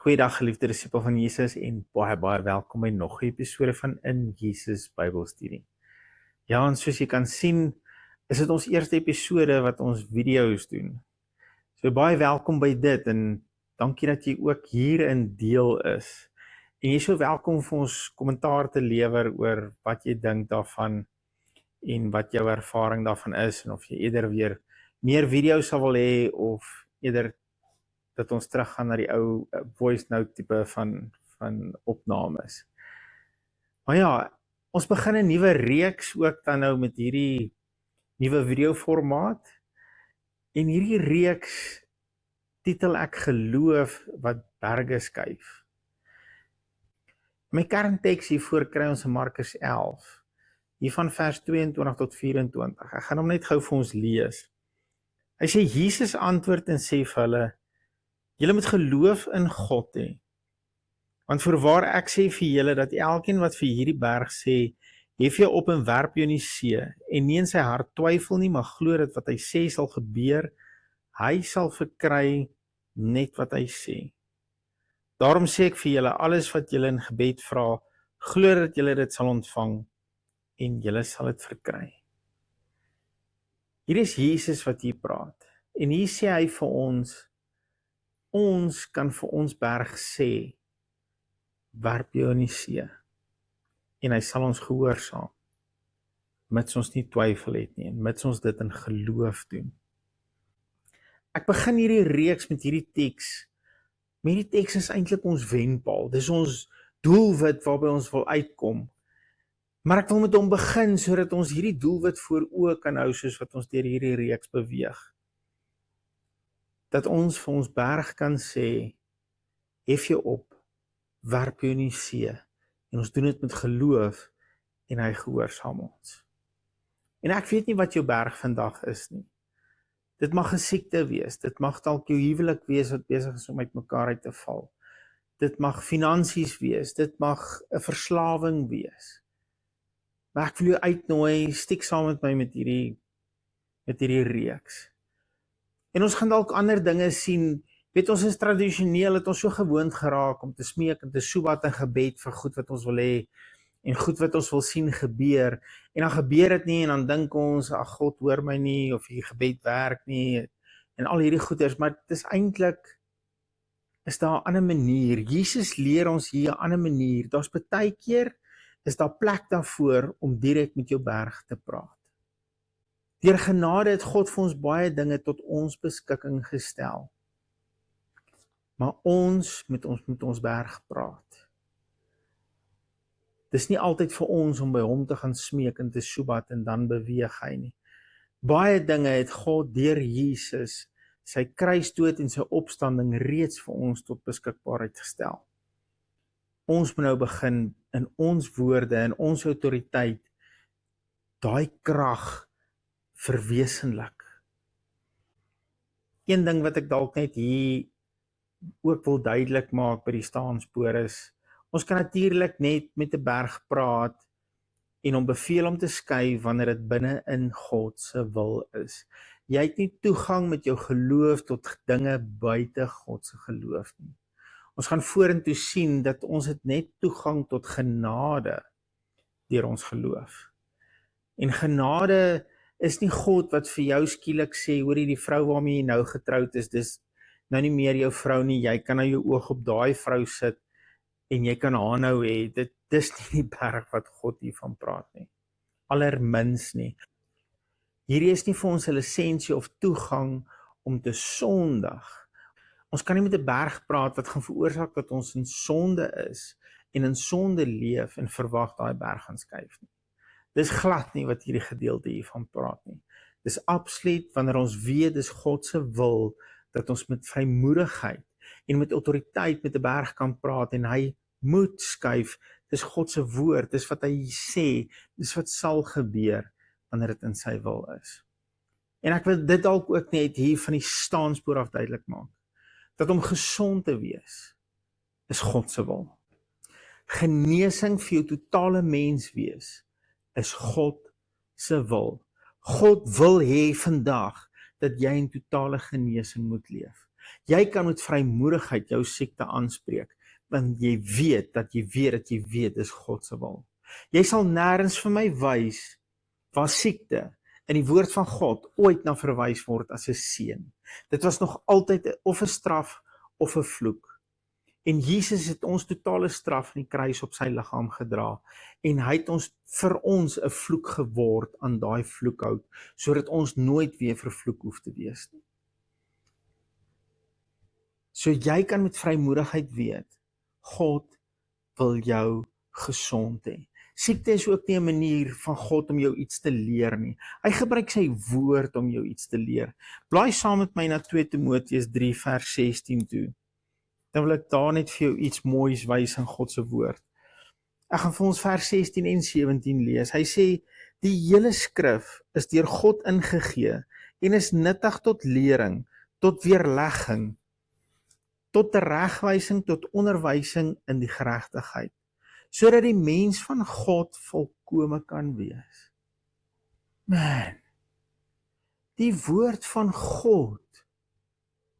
Goeiedag geliefde disipel van Jesus en baie welkom by nog 'n episode van In Jesus Bybelstudie. Ja, en soos jy kan sien, is dit ons eerste episode wat ons video's doen. So baie welkom by dit en dankie dat jy ook hierin deel is. En jy is so welkom vir ons kommentaar te lewer oor wat jy dink daarvan en wat jou ervaring daarvan is en of jy eerder weer meer video's sal wil hê of eerder dat ons teruggaan na die ou voice note tipe van opnames. Maar ja, ons begin 'n nuwe reeks ook dan nou met hierdie nuwe videoformaat. En hierdie reeks titel ek geloof wat berge skuif. My kernteks hiervoor kry ons in Markus 11, hier van vers 22 tot 24. Ek gaan hom net gou vir ons lees. Hy sê, Jesus antwoord en sê vir hulle, julle moet geloof in God hê. Want voorwaar ek sê vir julle dat elkeen wat vir hierdie berg sê, hef jou op en werp jou in die see, en nie in sy hart twyfel nie, maar glo dat wat hy sê sal gebeur, hy sal verkry net wat hy sê. Daarom sê ek vir julle, alles wat julle in gebed vra, glo dat julle dit sal ontvang, en julle sal dit verkry. Hier is Jesus wat hier praat, en hier sê hy vir ons kan vir ons berg sê, werp jou in die see, en hy sal ons gehoorsaam, mits ons nie twyfel het nie, en mits ons dit in geloof doen. Ek begin hierdie reeks met hierdie teks, maar hierdie teks is eintlik ons wenpaal, dis ons doelwit waarby ons wil uitkom, maar ek wil met hom begin, sodat ons hierdie doelwit voor oë kan hou, soos wat ons deur hierdie reeks beweeg. Dat ons vir ons berg kan sê, hef jou op, werp jou in die see, en ons doen dit met geloof, en hy gehoorsaam ons. En ek weet nie wat jou berg vandag is nie. Dit mag 'n siekte wees, dit mag dalk jou huwelik wees wat besig is om uitmekaar uit te val. Dit mag finansies wees, dit mag 'n verslawing wees. Maar ek wil jou uitnooi, stiek saam met my met hierdie reeks. En ons gaan dalk ander dinge sien, weet ons is tradisioneel, het ons so gewoond geraak om te smeek en te soebat in gebed vir goed wat ons wil hê, en goed wat ons wil sien gebeur, en dan gebeur dit nie, en dan dink ons, ag God hoor my nie, of die gebed werk nie, en al hierdie goeders, maar dit is eintlik, is daar 'n ander manier, Jesus leer ons hier 'n ander manier, daar's baie keer, is daar plek daarvoor om direk met jou berg te praat. Deur genade het God vir ons baie dinge tot ons beskikking gestel. Maar ons moet ons berg praat. Dis nie altyd vir ons om by hom te gaan smeek en te soebat en dan beweeg hy nie. Baie dinge het God deur Jesus, sy kruisdood en sy opstanding reeds vir ons tot beskikbaarheid gestel. Ons moet nou begin in ons woorde en ons autoriteit daai krag verwesenlik. Een ding wat ek dalk net hier ook wil duidelik maak by die staanspoor is, ons kan natuurlik net met 'n berg praat en hom beveel om te skuif wanneer dit binne in God se wil is. Jy het nie toegang met jou geloof tot dinge buite God se geloof nie. Ons gaan vorentoe sien dat ons het net toegang tot genade deur ons geloof. En genade is nie God wat vir jou skielik sê, hoor jy die vrou waarmee jy nou getroud is, dis nou nie meer jou vrou nie, jy kan nou jou oog op daai vrou sit, en jy kan haar nou hê, dis nie die berg wat God hiervan praat nie, allermins nie. Hierdie is nie vir ons 'n lisensie of toegang om te sondig. Ons kan nie met 'n berg praat wat gaan veroorsaak dat ons in sonde is, en in sonde leef, en verwag daai berg gaan skuif nie. Dis glad nie wat hierdie gedeelte hiervan praat nie. Dis absoluut wanneer ons weet dis God se wil, dat ons met vrymoedigheid en met autoriteit met 'n berg kan praat, en hy moet skuif. Dis God se woord, dis wat hy sê, dis wat sal gebeur, wanneer dit in sy wil is. En ek wil dit dalk ook net hier van die staanspoor af duidelik maak, dat om gesond te wees, is God se wil. Genesing vir jou totale mens wees, is God se wil. God wil hê vandag dat jy in totale genesing moet leef. Jy kan met vrymoedigheid jou siekte aanspreek, want jy weet dat jy weet dis God se wil. Jy sal nêrens vir my wys waar siekte in die woord van God ooit na verwys word as 'n seën. Dit was nog altyd of 'n straf of 'n vloek. En Jesus het ons totale straf in die kruis op sy liggaam gedra. En hy het vir ons 'n vloek geword aan daai vloekhout, sodat ons nooit weer vervloek hoef te wees nie. So jy kan met vrymoedigheid weet, God wil jou gesond hê. Siekte is ook nie 'n manier van God om jou iets te leer nie. Hy gebruik sy woord om jou iets te leer. Blaai saam met my na 2 Timoteus 3 vers 16 toe. Dan wil ek daar net vir jou iets moois wys in God se woord. Ek gaan vir ons vers 16 en 17 lees. Hy sê, die hele skrif is deur God ingegee en is nuttig tot lering, tot weerlegging, tot teregwysing, tot onderwysing in die geregtigheid, sodat die mens van God volkome kan wees. Man, die woord van God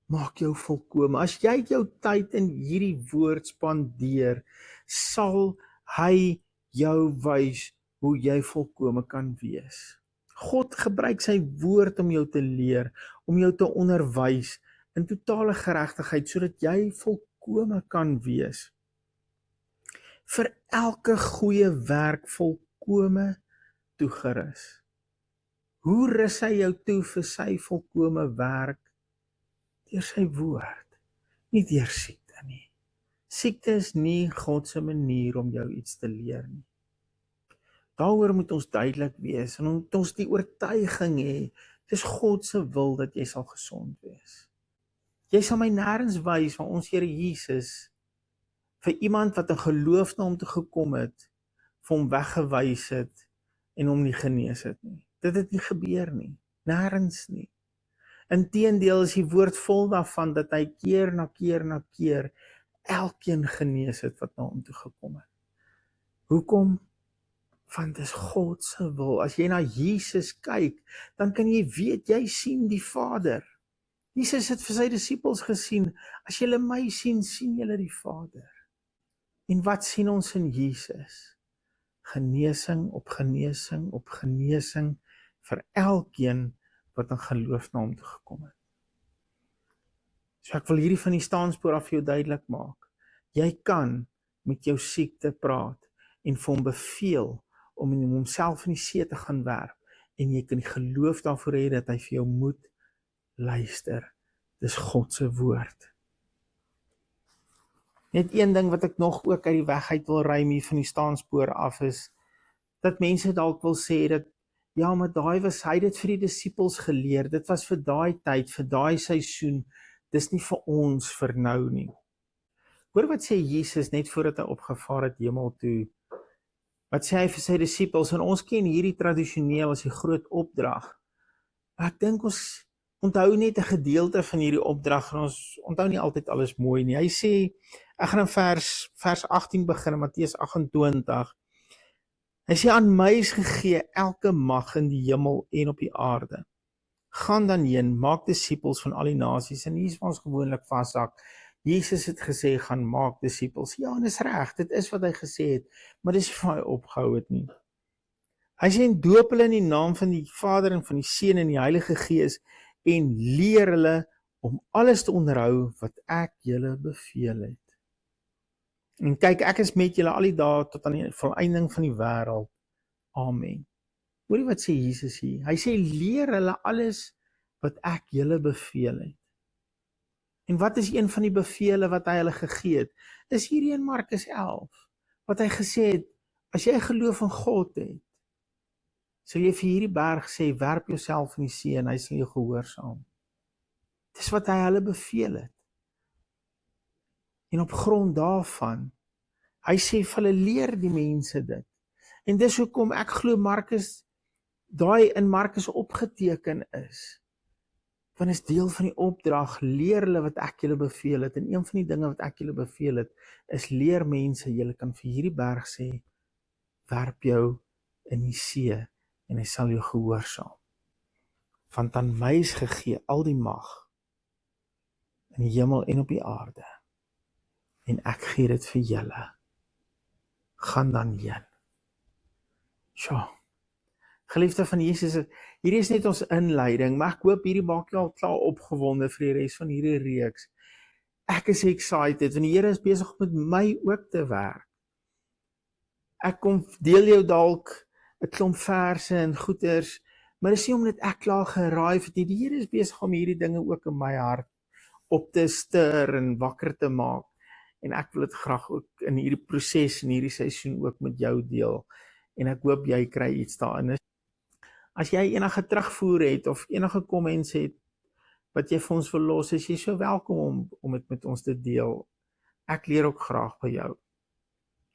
maak jou volkome. As jy jou tyd in hierdie woord spandeer, sal hy jou wys hoe jy volkome kan wees. God gebruik sy woord om jou te leer, om jou te onderwys in totale geregtigheid, sodat jy volkome kan wees. Vir elke goeie werk volkome toegerus. Hoe rus hy jou toe vir sy volkome werk? Deur sy woord, nie deur siekte nie. Siekte is nie God se manier om jou iets te leer nie. Daaroor moet ons duidelik wees en moet ons die oortuiging hê, dis God se wil dat jy sal gesond wees. Jy sal my nêrens wys waar ons Here Jesus vir iemand wat in geloof na hom toe gekom het, vir hom weggewys het en hom nie genees het nie. Dit het nie gebeur nie, nêrens nie. Inteendeel is die woord vol daarvan dat hy keer na keer elkeen genees het wat na hom toe gekom het. Hoekom? Want dit is God se wil. As jy na Jesus kyk, dan kan jy weet, jy sien die Vader. Jesus het vir sy disippels gesien, as julle my sien, sien julle die Vader. En wat sien ons in Jesus? Genesing op genesing op genesing vir elkeen wat in geloof na hom toe gekom het. So ek wil hierdie van die staanspoor af vir jou duidelik maak. Jy kan met jou siekte praat en vir hom beveel om in homself in die see te gaan werp, en jy kan die geloof daarvoor hê dat hy vir jou moet luister. Dis God se woord. Net een ding wat ek nog ook uit die weg uit wil ruim hier van die staanspoor af is, dat mense dalk wil sê dat, ja, maar daai was, hy het dit vir die disippels geleer, dit was vir daai tyd, vir daai seisoen, dis nie vir ons vir nou nie. Hoor wat sê Jesus net voordat hy opgevaar het hemel toe, wat sê hy vir sy disippels, en ons ken hierdie tradisioneel as die groot opdrag, maar ek dink ons onthou net 'n gedeelte van hierdie opdrag, en ons onthou nie altyd alles mooi nie. Hy sê, ek gaan in vers 18 begin, Matteus 28, hy sê, aan my is gegee elke mag in die hemel en op die aarde. Gaan dan heen, maak disippels van al die nasies, en hier is waar ons gewoonlik vashak. Jesus het gesê, gaan maak disippels. Ja, en dis reg, dit is wat hy gesê het, maar dis nie waar hy opgehou het nie. Hy sê, en doop hulle in die naam van die Vader en van die Seun en die Heilige Gees, en leer hulle om alles te onderhou wat ek julle beveel het. En kyk, ek is met julle al die dae tot aan die volëinding van die wêreld. Amen. Hoorie wat sê Jesus hier? Hy sê, leer hulle alles wat ek julle beveel het. En wat is een van die bevele wat hy hulle gegee het? Is hierdie in Markus 11, wat hy gesê het, as jy geloof in God het, sal jy vir hierdie berg sê, werp jouself in die see en hy sal jou gehoorsaam. Dis wat hy hulle beveel het. En op grond daarvan, hy sê vir hulle, leer die mense dit. En dis hoekom ek glo Markus, daai in Markus opgeteken is. Want is deel van die opdrag, leer hulle wat ek julle beveel het. En een van die dinge wat ek julle beveel het, is leer mense, julle kan vir hierdie berg sê, werp jou in die see, en hy sal jou gehoorsaam. Want aan my is gegee al die mag in die hemel en op die aarde. En ek gee dit vir julle. Gaan dan heen. Sjoe. Geliefde van Jesus, hierdie is net ons inleiding, maar ek hoop hierdie maak jou al klaar opgewonde vir die res van hierdie reeks. Ek is excited, want die Here is besig om met my ook te werk. Ek kom deel jou dalk 'n klomp verse en goeters, maar dis nie omdat ek klaar geraai het nie. Die Here is besig om hierdie dinge ook in my hart op te stir en wakker te maak. En ek wil dit graag ook in hierdie proses en hierdie seisoen ook met jou deel. En ek hoop jy kry iets daarin. As jy enige terugvoer het of enige comments het wat jy vir ons wil los, is jy so welkom om dit met ons te deel. Ek leer ook graag by jou.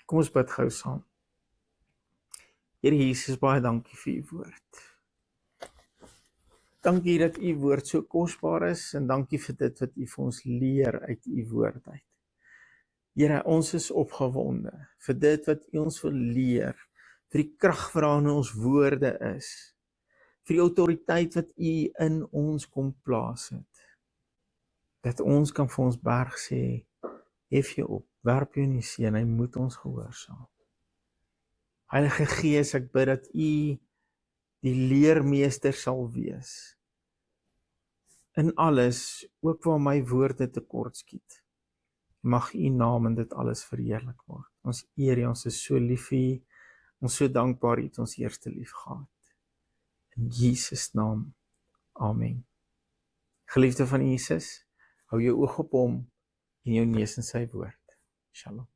Kom ons bid gou saam. Here Jesus, baie dankie vir u woord. Dankie dat u woord so kosbaar is en dankie vir dit wat u vir ons leer uit u woord uit. Here, ons is opgewonde vir dit wat u ons wil leer, vir die krag waarin ons woorde is, vir die autoriteit wat u in ons kom plaas het. Dat ons kan vir ons berg sê, hef jou op, werp jou in die see en hy moet ons gehoorsaam. Heilige Gees, ek bid dat u die leermeester sal wees. In alles, ook waar my woorde tekort skiet. Mag u naam in dit alles verheerlik word. Ons eer u, ons is so lief vir u, ons so dankbaar u het ons eerste lief gehad. In Jesus naam, amen. Geliefde van Jesus, hou jou oog op hom en jou neus in sy woord. Shalom.